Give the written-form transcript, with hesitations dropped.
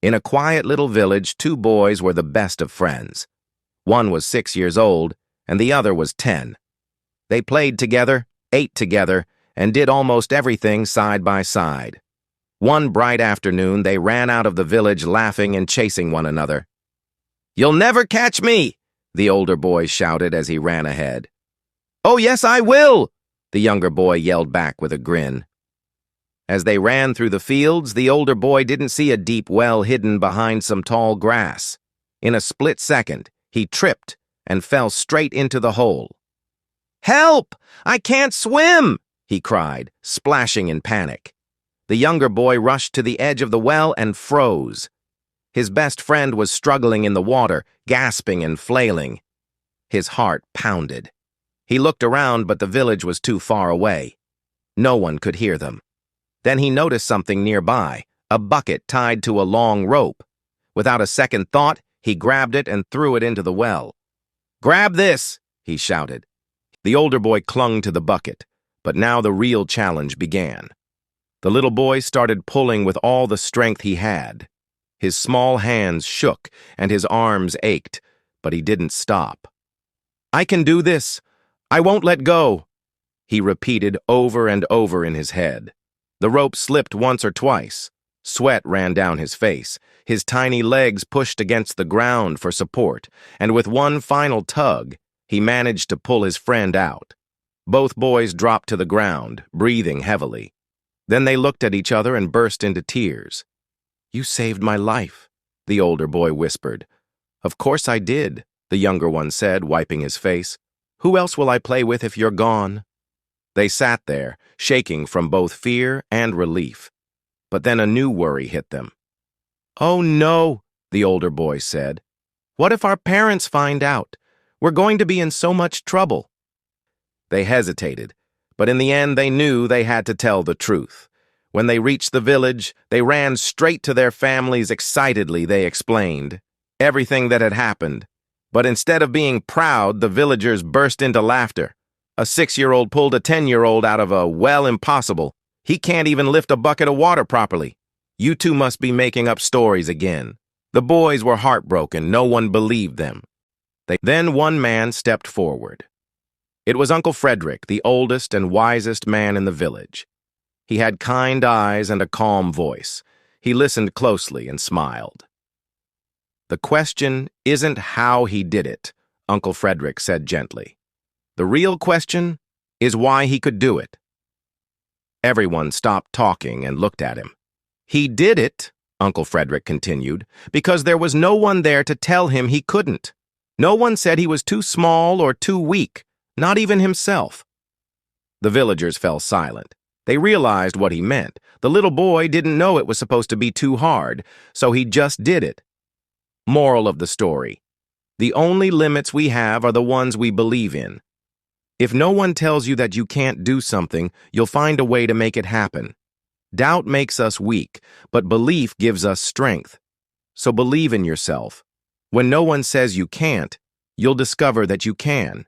In a quiet little village, two boys were the best of friends. One was 6 years old, and the other was 10. They played together, ate together, and did almost everything side by side. One bright afternoon, they ran out of the village laughing and chasing one another. "You'll never catch me!" the older boy shouted as he ran ahead. "Oh, yes, I will!" the younger boy yelled back with a grin. As they ran through the fields, the older boy didn't see a deep well hidden behind some tall grass. In a split second, he tripped and fell straight into the hole. "Help! I can't swim!" he cried, splashing in panic. The younger boy rushed to the edge of the well and froze. His best friend was struggling in the water, gasping and flailing. His heart pounded. He looked around, but the village was too far away. No one could hear them. Then he noticed something nearby, a bucket tied to a long rope. Without a second thought, he grabbed it and threw it into the well. "Grab this!" he shouted. The older boy clung to the bucket, but now the real challenge began. The little boy started pulling with all the strength he had. His small hands shook and his arms ached, but he didn't stop. "I can do this! I won't let go!" he repeated over and over in his head. The rope slipped once or twice. Sweat ran down his face. His tiny legs pushed against the ground for support, and with one final tug, he managed to pull his friend out. Both boys dropped to the ground, breathing heavily. Then they looked at each other and burst into tears. "You saved my life," the older boy whispered. "Of course I did," the younger one said, wiping his face. "Who else will I play with if you're gone?" They sat there, shaking from both fear and relief. But then a new worry hit them. "Oh no," the older boy said. "What if our parents find out? We're going to be in so much trouble." They hesitated, but in the end they knew they had to tell the truth. When they reached the village, they ran straight to their families. Excitedly, they explained everything that had happened. But instead of being proud, the villagers burst into laughter. A 6-year-old pulled a 10-year-old out of a well. Impossible. He can't even lift a bucket of water properly. You two must be making up stories again. The boys were heartbroken. No one believed them. Then one man stepped forward. It was Uncle Frederick, the oldest and wisest man in the village. He had kind eyes and a calm voice. He listened closely and smiled. "The question isn't how he did it," Uncle Frederick said gently. "The real question is why he could do it." Everyone stopped talking and looked at him. "He did it," Uncle Frederick continued, "because there was no one there to tell him he couldn't. No one said he was too small or too weak, not even himself." The villagers fell silent. They realized what he meant. The little boy didn't know it was supposed to be too hard, so he just did it. Moral of the story: the only limits we have are the ones we believe in. If no one tells you that you can't do something, you'll find a way to make it happen. Doubt makes us weak, but belief gives us strength. So believe in yourself. When no one says you can't, you'll discover that you can.